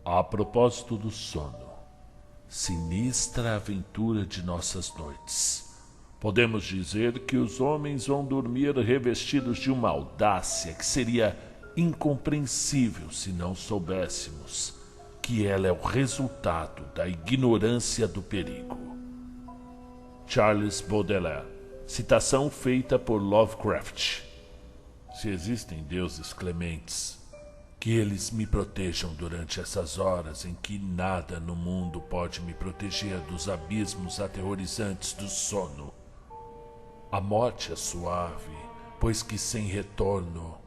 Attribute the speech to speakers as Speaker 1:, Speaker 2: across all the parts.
Speaker 1: A propósito do sono, sinistra aventura de nossas noites. Podemos dizer que os homens vão dormir revestidos de uma audácia que seria incompreensível se não soubéssemos que ela é o resultado da ignorância do perigo. Charles Baudelaire, citação feita por Lovecraft. Se existem deuses clementes, que eles me protejam durante essas horas em que nada no mundo pode me proteger dos abismos aterrorizantes do sono. A morte é suave, pois que sem retorno,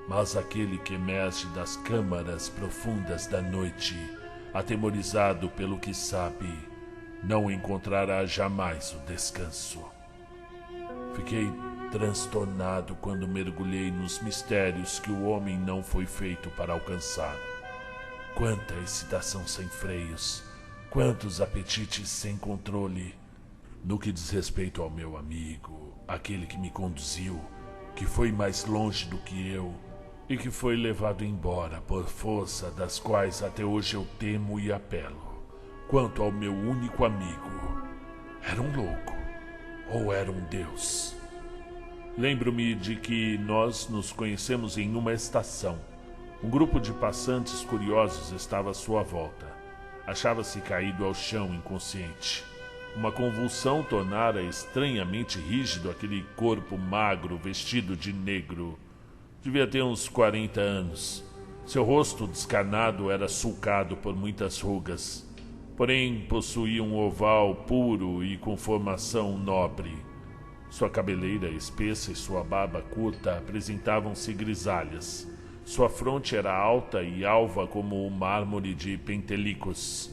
Speaker 1: mas aquele que emerge das câmaras profundas da noite, atemorizado pelo que sabe, não encontrará jamais o descanso. Fiquei transtornado quando mergulhei nos mistérios que o homem não foi feito para alcançar. Quanta excitação sem freios, quantos apetites sem controle. No que diz respeito ao meu amigo, aquele que me conduziu, que foi mais longe do que eu e que foi levado embora por força das quais até hoje eu temo e apelo. Quanto ao meu único amigo, era um louco ou era um deus? Lembro-me de que nós nos conhecemos em uma estação. Um grupo de passantes curiosos estava à sua volta. Achava-se caído ao chão inconsciente. Uma convulsão tornara estranhamente rígido aquele corpo magro vestido de negro. Devia ter uns 40 anos. Seu rosto descarnado era sulcado por muitas rugas, porém possuía um oval puro e com formação nobre. Sua cabeleira espessa e sua barba curta apresentavam-se grisalhas. Sua fronte era alta e alva como o mármore de Pentelicus.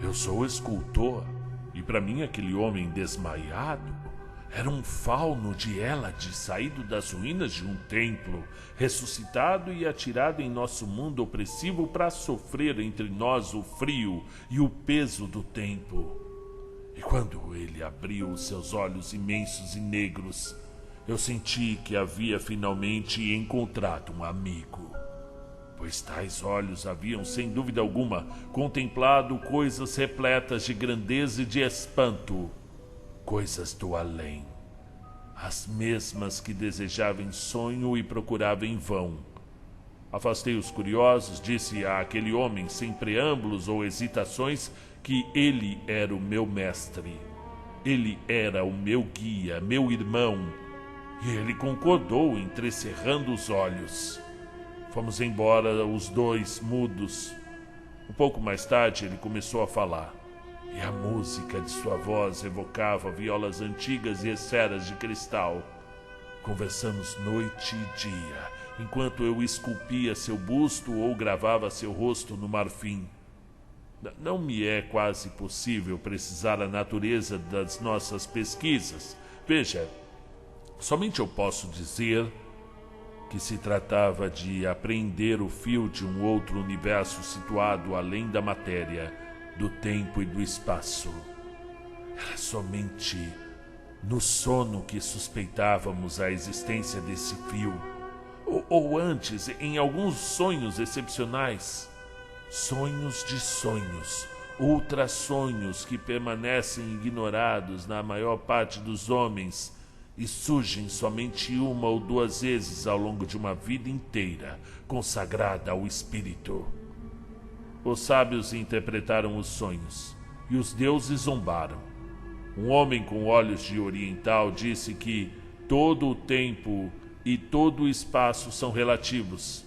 Speaker 1: Eu sou escultor, e para mim aquele homem desmaiado era um fauno de Hélade saído das ruínas de um templo, ressuscitado e atirado em nosso mundo opressivo para sofrer entre nós o frio e o peso do tempo. E quando ele abriu os seus olhos imensos e negros, eu senti que havia finalmente encontrado um amigo. Pois tais olhos haviam, sem dúvida alguma, contemplado coisas repletas de grandeza e de espanto. Coisas do além. As mesmas que desejava em sonho e procurava em vão. Afastei os curiosos, disse àquele homem, sem preâmbulos ou hesitações, que ele era o meu mestre. Ele era o meu guia, meu irmão. E ele concordou, entrecerrando os olhos. Fomos embora, os dois, mudos. Um pouco mais tarde, ele começou a falar. E a música de sua voz evocava violas antigas e esferas de cristal. Conversamos noite e dia, enquanto eu esculpia seu busto ou gravava seu rosto no marfim. Não me é quase possível precisar a natureza das nossas pesquisas. Veja, somente eu posso dizer que se tratava de apreender o fio de um outro universo situado além da matéria, do tempo e do espaço. Era somente no sono que suspeitávamos a existência desse fio, ou antes, em alguns sonhos excepcionais. Sonhos de sonhos, ultrassonhos que permanecem ignorados na maior parte dos homens e surgem somente uma ou duas vezes ao longo de uma vida inteira consagrada ao espírito. Os sábios interpretaram os sonhos e os deuses zombaram. Um homem com olhos de oriental disse que todo o tempo e todo o espaço são relativos,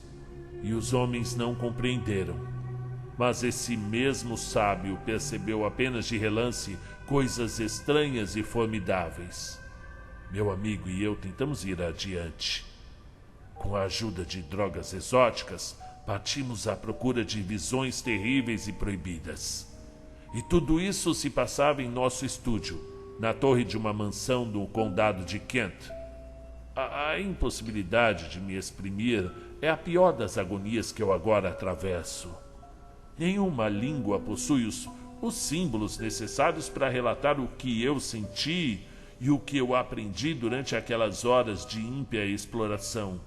Speaker 1: e os homens não compreenderam. Mas esse mesmo sábio percebeu apenas de relance coisas estranhas e formidáveis. Meu amigo e eu tentamos ir adiante. Com a ajuda de drogas exóticas, partimos à procura de visões terríveis e proibidas. E tudo isso se passava em nosso estúdio, na torre de uma mansão do condado de Kent. A impossibilidade de me exprimir é a pior das agonias que eu agora atravesso. Nenhuma língua possui os símbolos necessários para relatar o que eu senti e o que eu aprendi durante aquelas horas de ímpia exploração.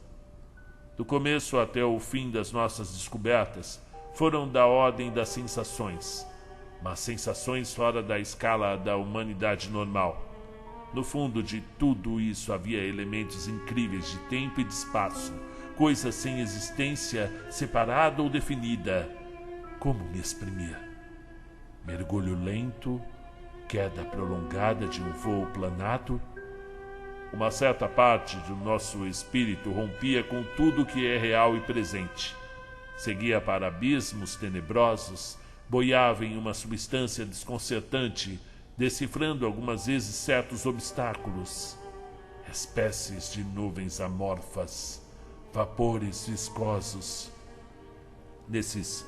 Speaker 1: Do começo até o fim das nossas descobertas, foram da ordem das sensações, mas sensações fora da escala da humanidade normal. No fundo de tudo isso havia elementos incríveis de tempo e de espaço, coisas sem existência separada ou definida. Como me exprimir? Mergulho lento, queda prolongada de um voo planado. Uma certa parte do nosso espírito rompia com tudo que é real e presente. Seguia para abismos tenebrosos, boiava em uma substância desconcertante, decifrando algumas vezes certos obstáculos. Espécies de nuvens amorfas, vapores viscosos. Nesses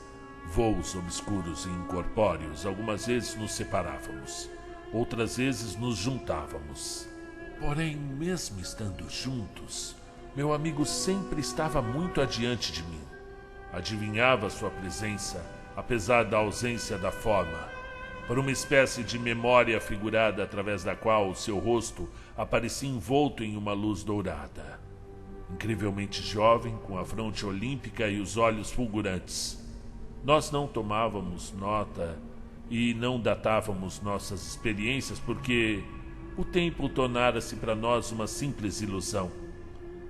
Speaker 1: voos obscuros e incorpóreos, algumas vezes nos separávamos, outras vezes nos juntávamos. Porém, mesmo estando juntos, meu amigo sempre estava muito adiante de mim. Adivinhava sua presença, apesar da ausência da forma, por uma espécie de memória figurada através da qual o seu rosto aparecia envolto em uma luz dourada. Incrivelmente jovem, com a fronte olímpica e os olhos fulgurantes. Nós não tomávamos nota e não datávamos nossas experiências porque o tempo tornara-se para nós uma simples ilusão.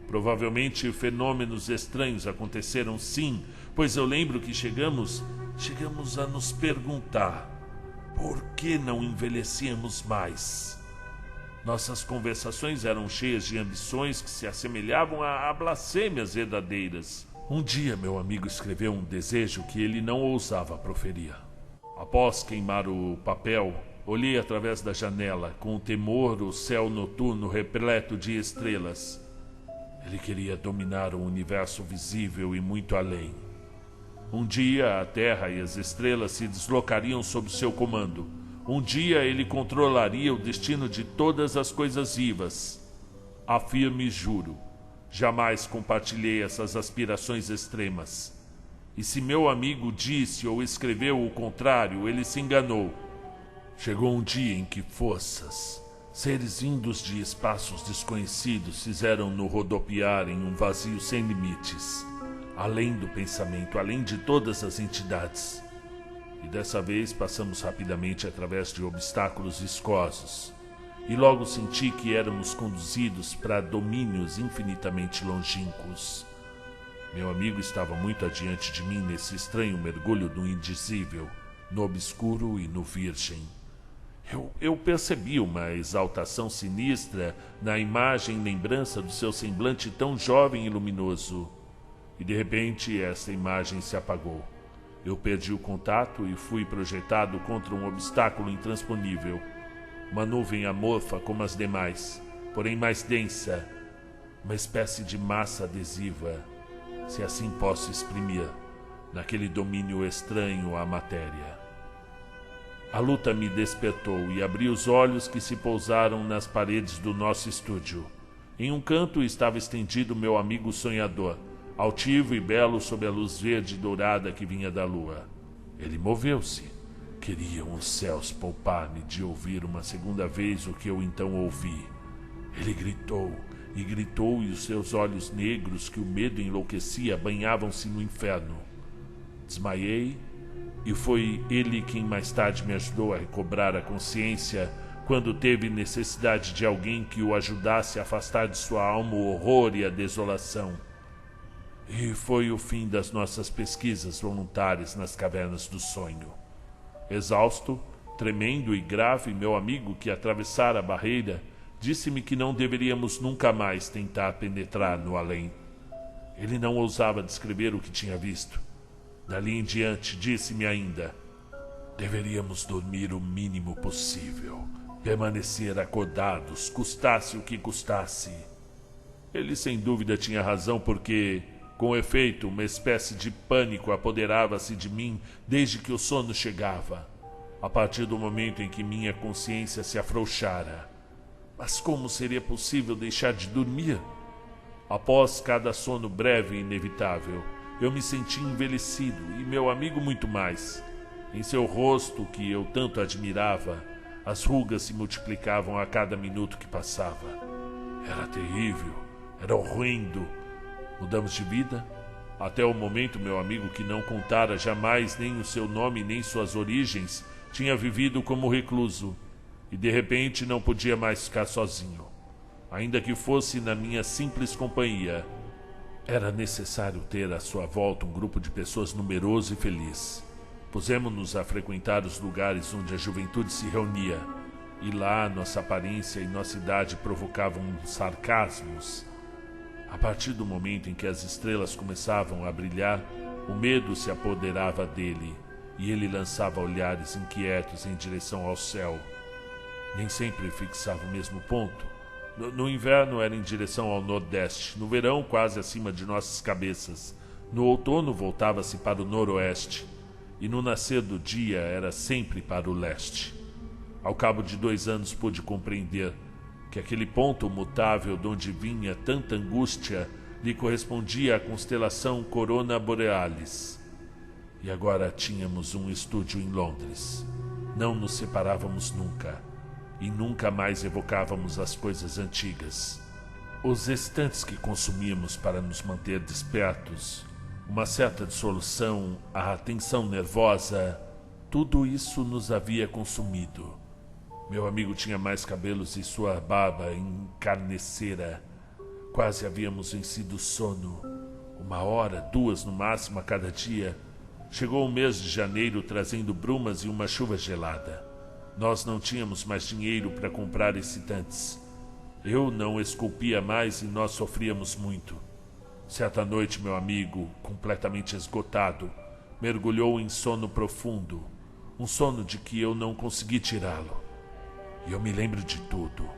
Speaker 1: Provavelmente fenômenos estranhos aconteceram sim, pois eu lembro que chegamos a nos perguntar por que não envelhecíamos mais. Nossas conversações eram cheias de ambições que se assemelhavam a blasfêmias verdadeiras. Um dia meu amigo escreveu um desejo que ele não ousava proferir. Após queimar o papel, olhei através da janela, com temor o céu noturno repleto de estrelas. Ele queria dominar o universo visível e muito além. Um dia a Terra e as estrelas se deslocariam sob seu comando. Um dia ele controlaria o destino de todas as coisas vivas. Afirmo e juro, jamais compartilhei essas aspirações extremas. E se meu amigo disse ou escreveu o contrário, ele se enganou. Chegou um dia em que forças, seres vindos de espaços desconhecidos, fizeram-no rodopiar em um vazio sem limites, além do pensamento, além de todas as entidades. E dessa vez passamos rapidamente através de obstáculos viscosos, e logo senti que éramos conduzidos para domínios infinitamente longínquos. Meu amigo estava muito adiante de mim nesse estranho mergulho no indizível, no obscuro e no virgem. Eu percebi uma exaltação sinistra na imagem e lembrança do seu semblante tão jovem e luminoso. E de repente essa imagem se apagou. Eu perdi o contato e fui projetado contra um obstáculo intransponível. Uma nuvem amorfa como as demais, porém mais densa. Uma espécie de massa adesiva, se assim posso exprimir, naquele domínio estranho à matéria. A luta me despertou e abri os olhos que se pousaram nas paredes do nosso estúdio. Em um canto estava estendido meu amigo sonhador, altivo e belo sob a luz verde e dourada que vinha da lua. Ele moveu-se. Queriam os céus poupar-me de ouvir uma segunda vez o que eu então ouvi. Ele gritou, e os seus olhos negros que o medo enlouquecia banhavam-se no inferno. Desmaiei, e foi ele quem mais tarde me ajudou a recobrar a consciência quando teve necessidade de alguém que o ajudasse a afastar de sua alma o horror e a desolação. E foi o fim das nossas pesquisas voluntárias nas cavernas do sonho. Exausto, tremendo e grave, meu amigo que atravessara a barreira disse-me que não deveríamos nunca mais tentar penetrar no além. Ele não ousava descrever o que tinha visto. Dali em diante, disse-me ainda: deveríamos dormir o mínimo possível, permanecer acordados, custasse o que custasse. Ele sem dúvida tinha razão, porque, com efeito, uma espécie de pânico apoderava-se de mim desde que o sono chegava, a partir do momento em que minha consciência se afrouxara. Mas como seria possível deixar de dormir? Após cada sono breve e inevitável, eu me senti envelhecido e meu amigo muito mais. Em seu rosto, que eu tanto admirava, as rugas se multiplicavam a cada minuto que passava. Era terrível, era horrendo. Mudamos de vida? Até o momento, meu amigo, que não contara jamais nem o seu nome nem suas origens, tinha vivido como recluso e de repente não podia mais ficar sozinho. Ainda que fosse na minha simples companhia, era necessário ter à sua volta um grupo de pessoas numeroso e feliz. Pusemos-nos a frequentar os lugares onde a juventude se reunia, e lá nossa aparência e nossa idade provocavam sarcasmos. A partir do momento em que as estrelas começavam a brilhar, o medo se apoderava dele, e ele lançava olhares inquietos em direção ao céu. Nem sempre fixava o mesmo ponto. No inverno era em direção ao nordeste, no verão quase acima de nossas cabeças, no outono voltava-se para o noroeste, e no nascer do dia era sempre para o leste. Ao cabo de 2 anos pude compreender que aquele ponto mutável de onde vinha tanta angústia lhe correspondia à constelação Corona Borealis. E agora tínhamos um estúdio em Londres. Não nos separávamos nunca, e nunca mais evocávamos as coisas antigas. Os excitantes que consumíamos para nos manter despertos, uma certa dissolução, a tensão nervosa, tudo isso nos havia consumido. Meu amigo tinha mais cabelos e sua barba encarnecera. Quase havíamos vencido o sono. 1 hora, 2 no máximo a cada dia. Chegou o mês de janeiro trazendo brumas e uma chuva gelada. Nós não tínhamos mais dinheiro para comprar excitantes. Eu não esculpia mais e nós sofríamos muito. Certa noite, meu amigo, completamente esgotado, mergulhou em sono profundo, um sono de que eu não consegui tirá-lo. E eu me lembro de tudo.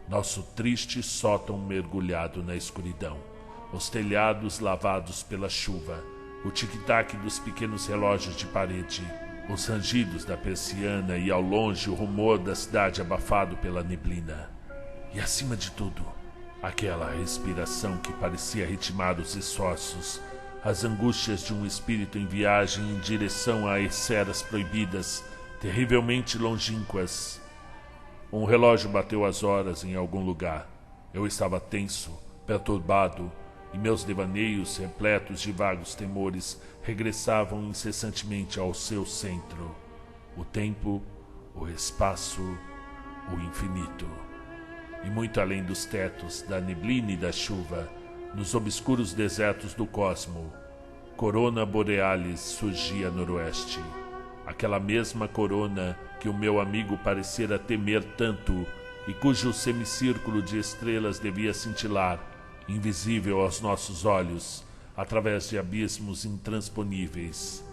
Speaker 1: Nosso triste sótão mergulhado na escuridão, os telhados lavados pela chuva, o tic-tac dos pequenos relógios de parede, os rangidos da persiana e ao longe o rumor da cidade abafado pela neblina. E acima de tudo, aquela respiração que parecia ritmar os esforços, as angústias de um espírito em viagem em direção a esferas proibidas, terrivelmente longínquas. Um relógio bateu as horas em algum lugar. Eu estava tenso, perturbado, e meus devaneios, repletos de vagos temores, regressavam incessantemente ao seu centro. O tempo, o espaço, o infinito. E muito além dos tetos, da neblina e da chuva, nos obscuros desertos do cosmo, Corona Borealis surgia a noroeste. Aquela mesma corona que o meu amigo parecera temer tanto e cujo semicírculo de estrelas devia cintilar, invisível aos nossos olhos, através de abismos intransponíveis.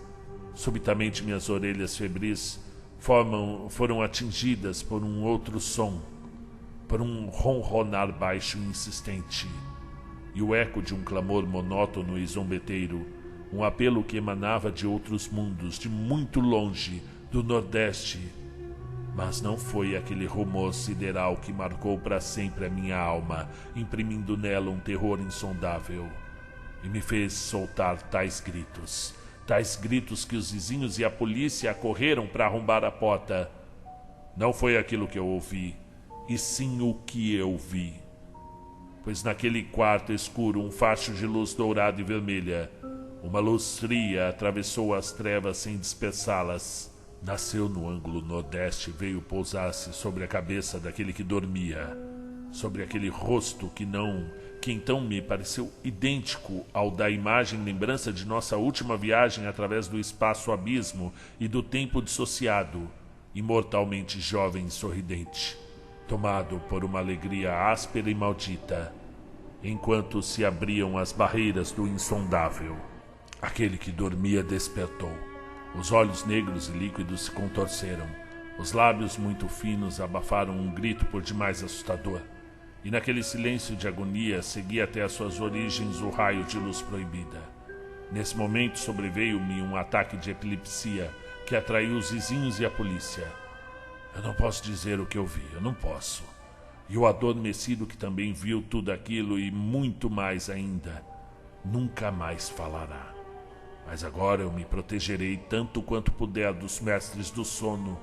Speaker 1: Subitamente minhas orelhas febris foram atingidas por um outro som, por um ronronar baixo e insistente, e o eco de um clamor monótono e zombeteiro, um apelo que emanava de outros mundos, de muito longe, do Nordeste. Mas não foi aquele rumor sideral que marcou para sempre a minha alma, imprimindo nela um terror insondável, e me fez soltar tais gritos que os vizinhos e a polícia acorreram para arrombar a porta. Não foi aquilo que eu ouvi, e sim o que eu vi. Pois naquele quarto escuro um facho de luz dourada e vermelha, uma luz fria atravessou as trevas sem dispersá-las. Nasceu no ângulo nordeste e veio pousar-se sobre a cabeça daquele que dormia, sobre aquele rosto que então me pareceu idêntico ao da imagem lembrança de nossa última viagem através do espaço-abismo e do tempo dissociado, imortalmente jovem e sorridente, tomado por uma alegria áspera e maldita, enquanto se abriam as barreiras do insondável. Aquele que dormia despertou. Os olhos negros e líquidos se contorceram. Os lábios muito finos abafaram um grito por demais assustador. E naquele silêncio de agonia seguia até as suas origens o raio de luz proibida. Nesse momento sobreveio-me um ataque de epilepsia que atraiu os vizinhos e a polícia. Eu não posso dizer o que eu vi, eu não posso. E o adormecido que também viu tudo aquilo e muito mais ainda, nunca mais falará. Mas agora eu me protegerei tanto quanto puder dos mestres do sono,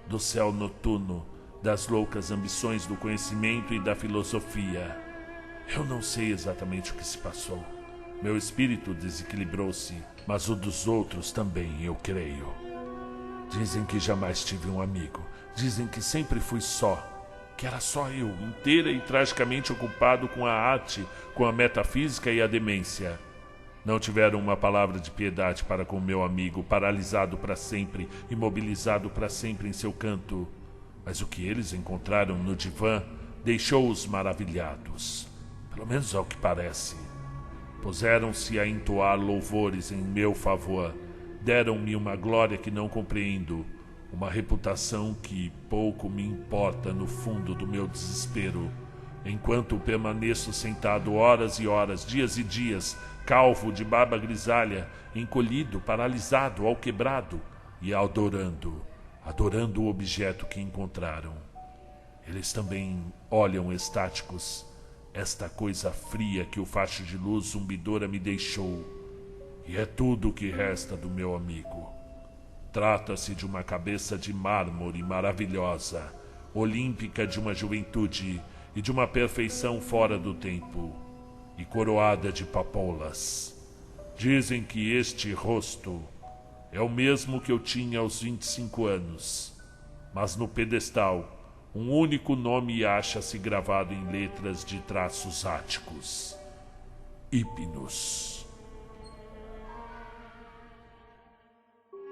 Speaker 1: do céu noturno, das loucas ambições do conhecimento e da filosofia. Eu não sei exatamente o que se passou. Meu espírito desequilibrou-se, mas o dos outros também, eu creio. Dizem que jamais tive um amigo. Dizem que sempre fui só. Que era só eu, inteira e tragicamente ocupado com a arte, com a metafísica e a demência. Não tiveram uma palavra de piedade para com meu amigo, paralisado para sempre, imobilizado para sempre em seu canto. Mas o que eles encontraram no divã deixou-os maravilhados. Pelo menos ao que parece. Puseram-se a entoar louvores em meu favor. Deram-me uma glória que não compreendo. Uma reputação que pouco me importa no fundo do meu desespero, enquanto permaneço sentado horas e horas, dias e dias, calvo de barba grisalha, encolhido, paralisado, alquebrado e adorando o objeto que encontraram. Eles também olham estáticos, esta coisa fria que o facho de luz zumbidora me deixou, e é tudo o que resta do meu amigo. Trata-se de uma cabeça de mármore maravilhosa, olímpica de uma juventude e de uma perfeição fora do tempo, e coroada de papoulas. Dizem que este rosto é o mesmo que eu tinha aos 25 anos, mas no pedestal um único nome acha-se gravado em letras de traços áticos: Hypnos.